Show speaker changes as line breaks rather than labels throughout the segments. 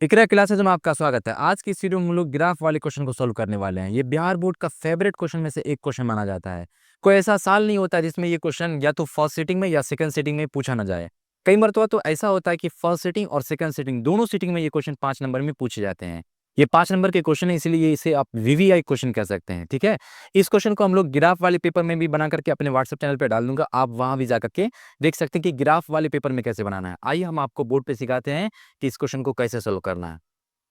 इकरा classes में आपका स्वागत है। आज की इस वीडियो में हम लोग ग्राफ वाले क्वेश्चन को सोल्व करने वाले हैं। ये बिहार बोर्ड का फेवरेट क्वेश्चन में से एक क्वेश्चन माना जाता है। कोई ऐसा साल नहीं होता जिसमें ये क्वेश्चन या तो फर्स्ट सीटिंग में या सेकंड सीटिंग में पूछा ना जाए। कई मरतबा तो ऐसा होता है कि फर्स्ट सीटिंग और सेकंड सीटिंग दोनों सीटिंग में ये क्वेश्चन 5 नंबर में पूछे जाते हैं। ये 5 नंबर के क्वेश्चन है, इसलिए इसे आप वीवीआई क्वेश्चन कह सकते हैं। ठीक है, इस क्वेश्चन को हम लोग ग्राफ वाले पेपर में भी बना करके अपने व्हाट्सएप चैनल पर डाल दूंगा। आप वहां भी जाकर के देख सकते हैं कि ग्राफ वाले पेपर में कैसे बनाना है। आइए हम आपको बोर्ड पे सिखाते हैं कि इस क्वेश्चन को कैसे सोल्व करना है।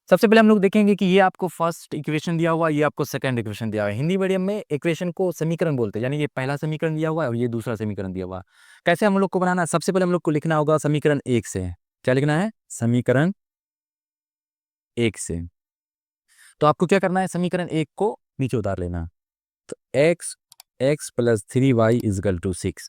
सबसे पहले हम लोग देखेंगे कि ये आपको फर्स्ट इक्वेशन दिया हुआ है, ये आपको सेकंड इक्वेशन दिया हुआ है। हिंदी मीडियम में इक्वेशन को समीकरण बोलते हैं, यानी ये पहला समीकरण दिया हुआ है और ये दूसरा समीकरण दिया हुआ है। कैसे हम लोग को बनाना है? सबसे पहले हम लोग को लिखना होगा समीकरण 1 से। क्या लिखना है? समीकरण 1 से। तो आपको क्या करना है? समीकरण 1 को नीचे उतार लेना। तो x plus 3y is equal to 6।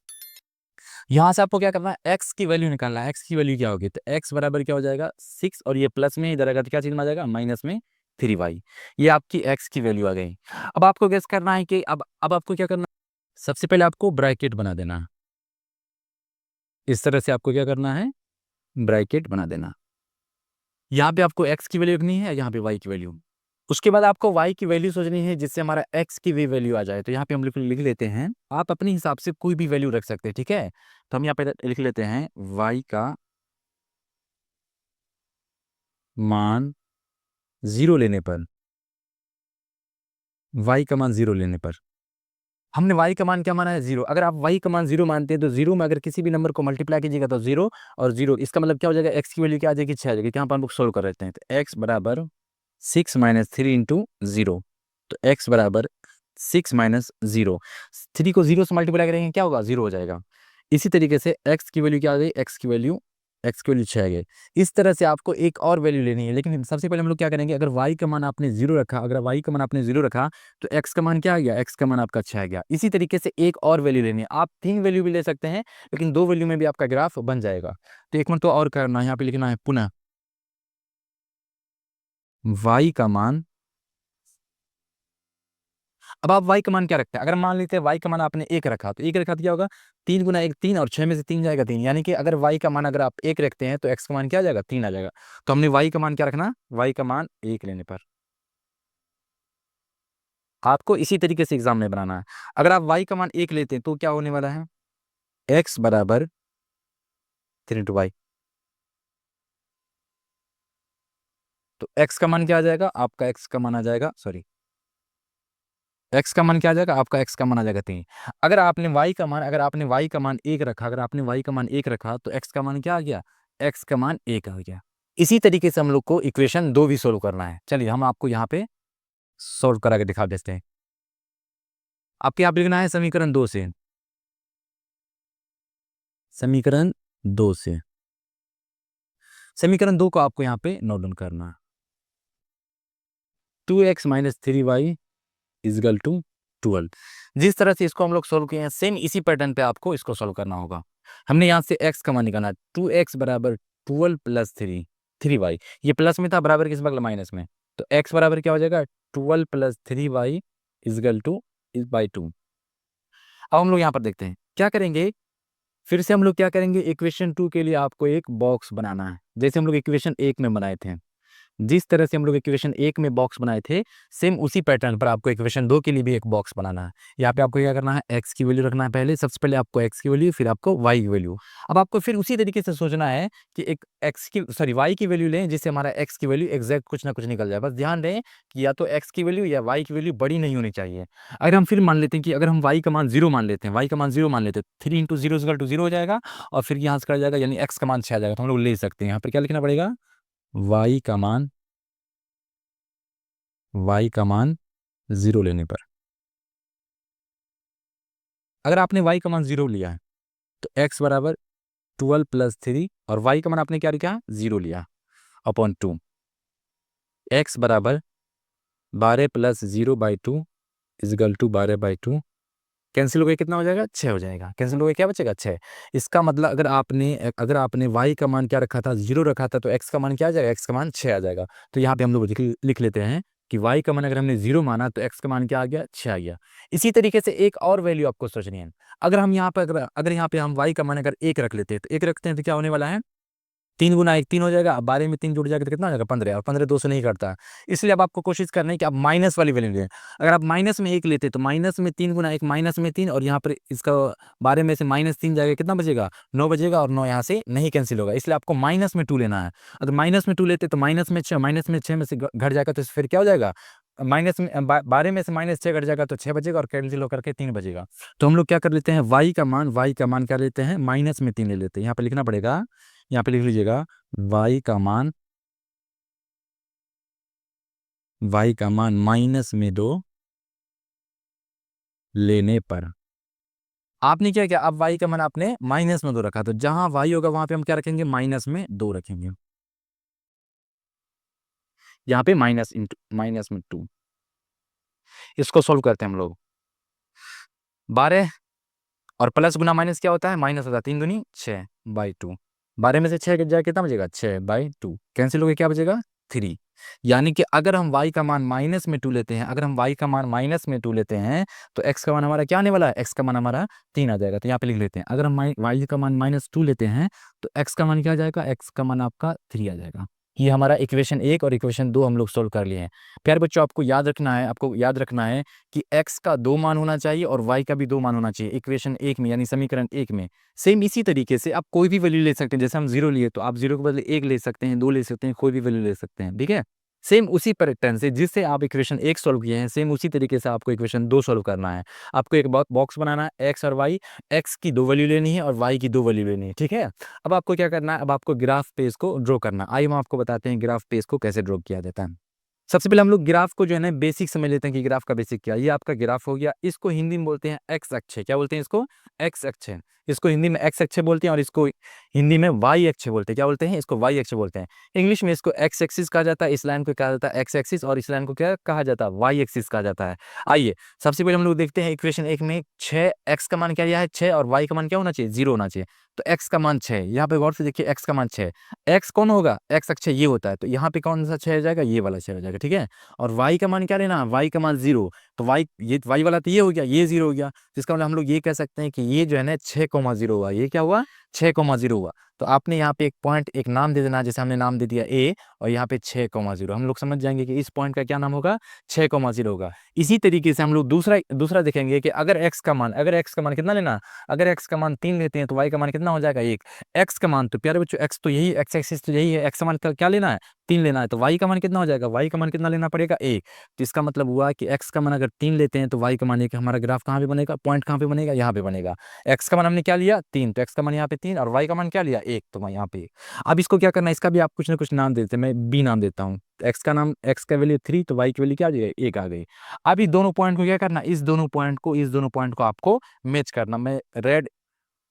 यहाँ से आपको क्या करना है? x की वैल्यू निकालना है। x की वैल्यू क्या होगी? तो x बराबर क्या हो जाएगा? 6, और ये प्लस में इधर अगर क्या चीज में आ जाएगा? माइनस में 3y। ये आपकी x की वैल्यू आ गई। अब आपको गेस करना है कि अब आपको क्या करना है? सबसे पहले आपको ब्रैकेट बना देना। इस तरह से आपको क्या करना है? ब्रैकेट बना देना। यहाँ पे आपको x की वैल्यू लिखनी है, यहाँ पे y की वैल्यू। उसके बाद आपको y की वैल्यू सोचनी है जिससे हमारा x की भी वैल्यू आ जाए। तो यहाँ पे हम लिख लेते हैं। आप अपने हिसाब से कोई भी वैल्यू रख सकते हैं। ठीक है, तो हम यहाँ पे लिख लेते हैं y का मान 0 लेने पर। y का मान 0 लेने पर हमने y का मान क्या माना है? 0। अगर आप y का मान 0 मानते हैं तो 0 में अगर किसी भी नंबर को मल्टीप्लाई कीजिएगा तो 0 और 0, इसका मतलब क्या हो जाएगा? x की वैल्यू क्या आ जाएगी? 6 आ जाएगी। यहाँ पर हम लोग सोल्व कर लेते हैं। तो x बराबर 6 माइनस 3 इंटू 0। तो x बराबर 6 माइनस 0। 3 को 0 से मल्टीप्लाई करेंगे क्या होगा? 0 हो जाएगा। इसी तरीके से x की वैल्यू क्या आ गई? x की वैल्यू 6 आ गई। इस तरह से आपको एक और वैल्यू लेनी है, लेकिन सबसे पहले हम लोग क्या करेंगे? अगर y का मान आपने 0 रखा, तो x का मान क्या आ गया? x का मान आपका 6 आ गया। इसी तरीके से एक और वैल्यू लेनी है। आप 3 वैल्यू भी ले सकते हैं, लेकिन 2 वैल्यू में भी आपका ग्राफ बन जाएगा। तो एक मिनट तो और करना है, यहाँ पे लिखना है पुनः y का मान। अब आप y का मान क्या रखते हैं? अगर मान लेते हैं y का मान आपने 1 रखा, तो 1 रखा तो क्या होगा? 3 गुना 1 3, और 6 में से 3 जाएगा 3, यानी कि अगर y का मान अगर आप 1 रखते हैं तो x का मान क्या आ जाएगा? 3 आ जाएगा। तो हमने y का मान क्या रखना? y का मान 1 लेने पर। आपको इसी तरीके से एग्जाम में बनाना है। अगर आप y का मान 1 लेते हैं तो क्या होने वाला है? x बराबर 3 इंटू वाई। तो x का मान क्या आ जाएगा? आपका x का मान आ जाएगा, सॉरी, x का मान क्या आ जाएगा? आपका x का मान आ जाएगा 3। अगर आपने y का मान 1 रखा, तो x का मान क्या आ गया? x का मान 1 आ गया। इसी तरीके से हम लोग को इक्वेशन 2 भी सोल्व करना है। चलिए हम आपको यहाँ पे सोल्व करा के दिखा देते हैं। आपके यहाँ पे लिखना है समीकरण 2 से। समीकरण 2 से समीकरण 2 को आपको यहाँ पे नोट डाउन करना है। 2x minus 3y is equal to 12। जिस तरह से इसको हम लोग सोल्व किए हैं, सेम इसी पैटर्न पे आपको इसको सोल्व करना होगा। हमने यहाँ से x का मान निकालना है। 2x बराबर 12 प्लस 3y। ये प्लस में था, बराबर किस बगल? माइनस में। तो x बराबर क्या हो जाएगा? 12 plus 3y is equal to is by 2। अब हम लोग यहाँ पर देखते हैं क्या करेंगे। फिर से हम लोग क्या करेंगे? इक्वेशन 2 के लिए आपको एक बॉक्स बनाना है, जैसे हम लोग इक्वेशन 1 में बनाए थे। जिस तरह से हम लोग इक्वेशन 1 में बॉक्स बनाए थे, सेम उसी पैटर्न पर आपको इक्वेशन 2 के लिए भी एक बॉक्स बनाना है। यहाँ पे आपको क्या करना है? x की वैल्यू रखना है पहले। सबसे पहले आपको x की वैल्यू, फिर आपको y की वैल्यू। अब आपको फिर उसी तरीके से सोचना है कि एक y की वैल्यू लें जिससे हमारा x की वैल्यू एग्जैक्ट कुछ ना कुछ निकल जाए। बस ध्यान दें कि या तो x की वैल्यू या y की वैल्यू बड़ी नहीं होनी चाहिए। अगर हम फिर मान लेते हैं कि अगर हम y का मान 0 मान लेते हैं, 3 इंटू 0 इजकल टू 0 हो जाएगा, और फिर यहाँ से कर जाएगा, यानी x का मान 6 आ जाएगा। तो हम लोग ले सकते हैं। यहाँ पर क्या लिखना पड़ेगा? y का मान 0 लेने पर। अगर आपने y का मान 0 लिया है तो x बराबर 12 प्लस 3, और y का मान आपने क्या लिखा? 0 लिया, अपॉन 2। x बराबर 12 plus 0 by 2 is equal to 12 by 2। Cancel हो गया, कितना हो जाएगा? 6 हो जाएगा। कैंसिल हो गया, क्या बचेगा? 6। इसका मतलब अगर आपने y का मान क्या रखा था? 0 रखा था, तो x का मान क्या आ जाएगा? x का मान 6 आ जाएगा। तो यहाँ पे हम लोग लिख लेते हैं कि y का मान अगर हमने 0 माना तो x का मान क्या आ गया? 6 आ गया। इसी तरीके से एक और वैल्यू आपको सोचनी है। अगर हम यहाँ पे हम y का मान अगर 1 रख लेते हैं तो 1 रखते हैं तो क्या होने वाला है? 3 गुना 1 3 हो जाएगा, अब 12 में 3 जुड़ जाएगा तो कितना हो जाएगा 15, और 15 2 से नहीं करता। इसलिए अब आपको कोशिश करनी है कि आप माइनस वाली वैल्यू लें। अगर आप माइनस में 1 लेते तो माइनस में 3 गुना 1 माइनस में 3, और यहाँ पर इसका 12 में से -3 जाएगा, कितना बचेगा 9 बचेगा, और 9 यहाँ से नहीं कैंसिल होगा, इसलिए आपको माइनस में 2 लेना है। अगर माइनस में 2 लेते तो माइनस में 6, माइनस में 6 में से घट जाएगा तो फिर क्या हो जाएगा, माइनस में 12 में से -6 घट जाएगा तो 6 बचेगा, और कैंसिल होकर के 3 बचेगा। तो हम लोग क्या कर लेते हैं, y का मान क्या लेते हैं, -3 ले लेते हैं। यहाँ पे लिखना पड़ेगा, यहाँ पे लिख लीजिएगा y का मान -2 लेने पर आपने क्या किया, अब y का मान आपने -2 रखा, तो जहां y होगा वहां पे हम क्या रखेंगे, -2 रखेंगे। यहाँ पे -2, इसको सोल्व करते हैं हम लोग। 12 और प्लस गुना माइनस क्या होता है, माइनस होता है, 3 दूनी 6/2। 12 में से 6 जाए कितना बचेगा, 6/2 कैंसिल हो गया, क्या बचेगा 3। यानी कि अगर हम y का मान -2 लेते हैं, अगर हम y का मान -2 लेते हैं तो x का मान हमारा क्या आने वाला है, x का मान हमारा 3 आ जाएगा। तो यहाँ पे लिख लेते हैं, अगर हम y का मान -2 लेते हैं तो x का मान क्या आ जाएगा, x का मान आपका 3 आ जाएगा। ये हमारा इक्वेशन 1 और इक्वेशन 2 हम लोग सोल्व कर लिए हैं। प्यारे बच्चों, आपको याद रखना है कि x का 2 मान होना चाहिए और y का भी 2 मान होना चाहिए इक्वेशन 1 में, यानी समीकरण 1 में। सेम इसी तरीके से आप कोई भी वैल्यू ले सकते हैं, जैसे हम 0 लिए तो आप 0 के बदले 1 ले सकते हैं, 2 ले सकते हैं, कोई भी वैल्यू ले सकते हैं, ठीक है। सेम उसी पैटर्न से जिससे आप इक्वेशन 1 सोल्व किए हैं, सेम उसी तरीके से आपको इक्वेशन 2 सोल्व करना है। आपको एक बॉक्स बनाना है, x और y, x की 2 वैल्यू लेनी है और y की 2 वैल्यू लेनी है, ठीक है। अब आपको क्या करना है, अब आपको ग्राफ पे इसको ड्रॉ करना है। आइए हम आपको बताते हैं ग्राफ पे इसको कैसे ड्रॉ किया जाता है। सबसे पहले हम लोग ग्राफ को जो है ना बेसिक समझ लेते हैं कि ग्राफ का बेसिक क्या है। ये आपका ग्राफ हो गया, इसको हिंदी में बोलते हैं एक्स अक्ष। क्या बोलते हैं इसको, एक्स अक्ष। इसको हिंदी में एक्स अक्ष बोलते हैं और इसको हिंदी में वाई अक्ष बोलते हैं। क्या बोलते हैं, इसको वाई अक्ष बोलते हैं। इंग्लिश में इसको एक्स एक्सिस कहा जाता है, इस लाइन को कहा जाता है एक्स एक्सिस, और इस लाइन को क्या कहा जाता है, वाई एक्सिस कहा जाता है। आइए सबसे पहले हम लोग देखते हैं इक्वेशन 1 में 6, एक्स का मान क्या दिया है 6, और वाई का मान क्या होना चाहिए, 0 होना चाहिए। तो एक्स का मान 6, यहाँ पे गौर से देखिए एक्स का मान 6, एक्स कौन होगा, एक्स अक्ष ये होता है, तो यहाँ पे कौन सा 6 हो जाएगा, ये वाला 6 हो जाएगा, ठीक है। और y का मान क्या लेना, y का मान 0, तो y वाला तो ये हो गया, ये 0 हो गया, तो इसका मतलब हम लोग ये कह सकते हैं कि ये जो है ना 6,0 हुआ। ये क्या हुआ, 6,0 हुआ। तो आपने यहाँ पे एक पॉइंट एक नाम दे देना, जैसे हमने नाम दे दिया a, और यहाँ पे 6,0 हम लोग समझ जाएंगे कि इस पॉइंट का क्या नाम होगा, 6,0 होगा। इसी तरीके से हम लोग दूसरा देखेंगे कि अगर x का मान कितना लेना, अगर x का मान 3 लेते हैं तो y का मान कितना हो जाएगा 1। x का मान तो प्यारे बच्चों x तो यही, x एक्सिस तो यही है, x का मान क्या लेना है 3 लेना है, तो y का मान कितना हो जाएगा, y का मान कितना लेना पड़ेगा 1। तो इसका मतलब हुआ कि x का मान अगर 3 लेते हैं तो y का मान 1। हमारा ग्राफ कहाँ पे बनेगा, पॉइंट कहाँ पे बनेगा, यहाँ पे बनेगा। x का मान हमने क्या लिया 3, तो x का मान यहाँ पे 3, और y का मान क्या लिया 1, तो मैं यहाँ पे 1। अब इसको क्या करना है, इसका भी आप कुछ ना कुछ नाम देते हैं, मैं b नाम देता हूँ। x का नाम, x का वैल्यू 3, तो y की वैल्यू क्या आ जाएगी 1 आ गई। अब इस दोनों पॉइंट को क्या करना, इस दोनों पॉइंट को आपको मैच करना। मैं रेड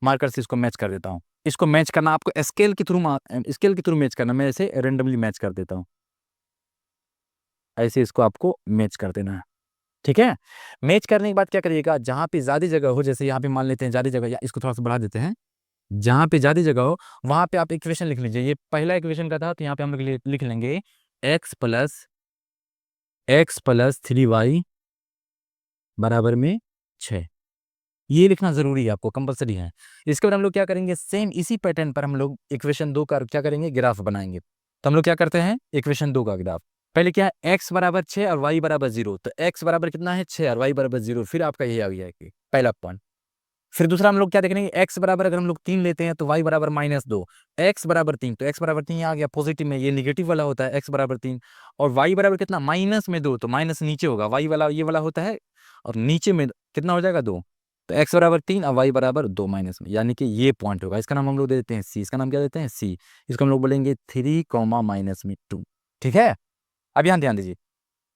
मार्कर से इसको मैच कर देता हूँ। इसको मैच करना आपको स्केल के थ्रू मैच करना। मैं इसे रेंडमली मैच कर देता हूँ, ऐसे इसको आपको मैच कर देना है, ठीक है। मैच करने के बाद क्या करिएगा, जहाँ पे ज्यादा जगह हो, जैसे यहाँ पे मान लेते हैं ज्यादा जगह, या इसको थोड़ा सा बढ़ा देते हैं, जहाँ पे ज्यादा जगह हो वहां पे आप इक्वेशन लिख लीजिए। ये पहला इक्वेशन का था, तो यहाँ पे हम लोग लिख लेंगे x+3y बराबर में 6। ये लिखना जरूरी है, आपको कंपलसरी है। इसके बाद हम लोग क्या करेंगे, सेम इसी पैटर्न पर हम लोग इक्वेशन 2 का क्या करेंगे, ग्राफ बनाएंगे। तो हम लोग क्या करते हैं, इक्वेशन 2 का ग्राफ पहले क्या है, x बराबर 6 और y बराबर 0, तो x बराबर कितना है 6 और y बराबर 0, फिर आपका ये आ गया कि पहला पॉइंट। फिर दूसरा हम लोग क्या देखेंगे, x बराबर अगर हम लोग 3 लेते हैं तो y बराबर -2, x बराबर 3, तो x बराबर 3 आ गया पॉजिटिव में, ये निगेटिव वाला होता है x बराबर 3, और y बराबर कितना -2, तो माइनस नीचे होगा, y वाला ये वाला होता है, और नीचे में कितना हो जाएगा 2, तो x बराबर 3 और y बराबर 2 माइनस में, यानी कि ये पॉइंट होगा। इसका नाम हम लोग दे देते हैं c। इसका नाम क्या देते हैं c। इसको हम लोग बोलेंगे 3, -2, ठीक है। अब यहाँ ध्यान दीजिए,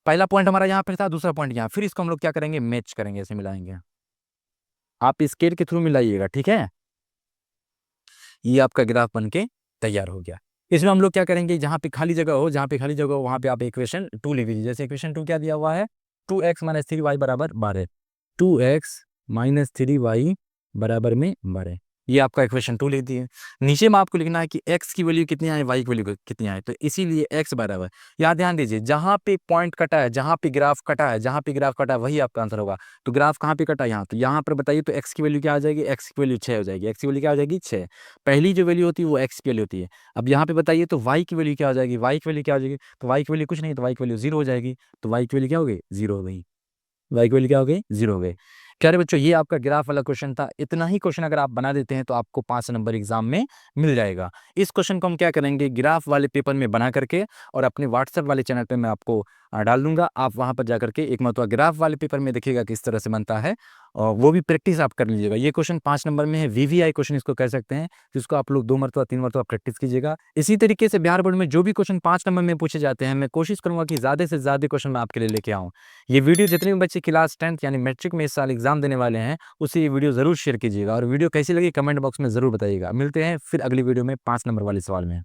पहला पॉइंट हमारा यहाँ पर था, दूसरा पॉइंट यहाँ, फिर इसको हम लोग क्या करेंगे, मैच करेंगे, ऐसे मिलाएंगे। आप स्केल के थ्रू मिलाइएगा, ठीक है। ये आपका ग्राफ बन के तैयार हो गया। इसमें हम लोग क्या करेंगे, जहाँ पे खाली जगह हो वहाँ पे आप इक्वेशन 2 लिख लीजिए। जैसे इक्वेशन 2 क्या दिया हुआ है, 2x - 3y बराबर 12, 2x - 3y बराबर में 12। ये आपका इक्वेशन 2 लिख दिए। नीचे में आपको लिखना है कि x की वैल्यू कितनी आए, y की वैल्यू कितनी आए, तो इसीलिए x बराबर, यहाँ ध्यान दीजिए, जहाँ पे पॉइंट कटा है, जहाँ पे ग्राफ कटा है, जहाँ पे ग्राफ कटा है वही आपका आंसर होगा। तो ग्राफ कहाँ पे कटा है, यहाँ, तो यहाँ पर बताइए तो x की वैल्यू क्या आ जाएगी, x की वैल्यू 6 हो जाएगी। x की वैल्यू क्या हो जाएगी, 6। पहली जो वैल्यू होती है वो x की वैल्यू होती है। अब यहाँ पे बताइए तो y की वैल्यू क्या हो जाएगी, y की वैल्यू क्या हो जाएगी, तो y की वैल्यू कुछ नहीं, तो y की वैल्यू 0 हो जाएगी। तो y की वैल्यू क्या हो गई, 0 हो गई। y की वैल्यू क्या हो गई, 0 हो गई। क्या रे बच्चों, ये आपका ग्राफ वाला क्वेश्चन था। इतना ही क्वेश्चन अगर आप बना देते हैं तो आपको 5 नंबर एग्जाम में मिल जाएगा। इस क्वेश्चन को हम क्या करेंगे, ग्राफ वाले पेपर में बना करके और अपने व्हाट्सएप वाले चैनल पे मैं आपको डाल दूंगा। आप वहां पर जाकर के एक मरतबा ग्राफ वाले पेपर में देखिएगा किस तरह से बनता है, और वो भी प्रैक्टिस आप कर लीजिएगा। ये क्वेश्चन 5 नंबर में है, वीवीआई क्वेश्चन इसको कह सकते हैं, जिसको आप लोग 2 मरतबा 3 मरतबा प्रैक्टिस कीजिएगा। इसी तरीके से बिहार बोर्ड में जो भी क्वेश्चन 5 नंबर में पूछे जाते हैं, मैं कोशिश करूंगा कि ज़्यादा से ज़्यादा क्वेश्चन मैं आपके लिए लेके आऊँ। ये वीडियो जितने भी बच्चे क्लास 10th यानी मैट्रिक में इस साल एग्जाम देने वाले हैं, उसे ये वीडियो ज़रूर शेयर कीजिएगा, और वीडियो कैसी लगी कमेंट बॉक्स में ज़रूर बताइएगा। मिलते हैं फिर अगली वीडियो में 5 नंबर वाले सवाल में।